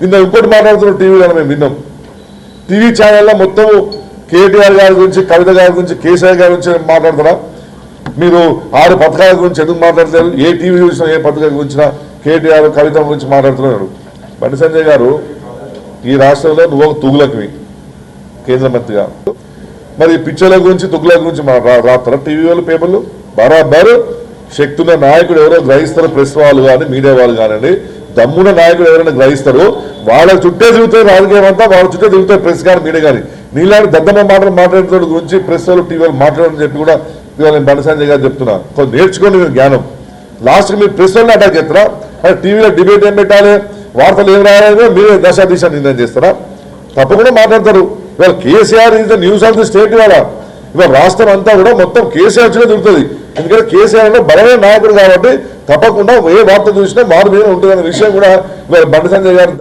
నిన్న ఇంకోటి మాట్లాడుతున్నాం టీవీలో మేము విన్నాం. టీవీ ఛానల్లో మొత్తం కేటీఆర్ గారి గురించి, కవిత గారి గురించి, కేసీఆర్ గారి గురించి మాట్లాడతారా? మీరు 6 పథకాల గురించి ఎందుకు మాట్లాడతారు? ఏ టీవీ చూసినా ఏ పథకాల గురించినా కేటీఆర్, కవిత గురించి మాట్లాడుతున్నారు. బండి సంజయ్ గారు, ఈ రాష్ట్రంలో నువ్వు ఒక తుగులకివి కేంద్ర మంత్రిగా, మరి పిచ్చర్ల గురించి తుగుల గురించి రాస్తారా టీవీ వాళ్ళు, పేపర్లు? బరాబర్ శక్తి ఉన్న నాయకుడు ఎవరో గ్రహిస్తారు, ప్రెస్ వాళ్ళు కానీ మీడియా వాళ్ళు కానివ్వండి, దమ్మున్న నాయకుడు ఎవరైనా గ్రహిస్తారు, వాళ్ళ చుట్టే తిరుగుతారు రాజకీయం అంతా, వాళ్ళ చుట్టే తిరుగుతారు ప్రెస్ కానీ మీడియా కానీ. నీలాంటి దద్దమ్మ మాటలు మాట్లాడుతున్న గురించి ప్రెస్ వాళ్ళు, టీవీ వాళ్ళు మాట్లాడని చెప్పి కూడా ఇవాళ నేను బండి సంజయ్ గారు చెప్తున్నా. కొంచెం నేర్చుకోండి మీరు జ్ఞానం. లాస్ట్కి మీరు ప్రెస్ వాళ్ళని అటాక్ చేస్తారా? అంటే టీవీలో డిబేట్ ఏం పెట్టాలి, వార్తలు ఏం రాయాలి, మీరే దశ దిశ నిర్ణయం చేస్తారా? తప్పకుండా మాట్లాడతారు. ఇవాళ KCR is the news of the state. ఇవాళ రాష్ట్రం అంతా కూడా మొత్తం కేసీఆర్ తిరుగుతుంది. ఎందుకంటే కేసీఆర్ అంటే బలమైన నాయకుడు కాబట్టి తప్పకుండా ఏ వార్త చూసినా మారు మీద ఉంటుందనే విషయం కూడా ఇవాళ బండి సంజయ్ గారు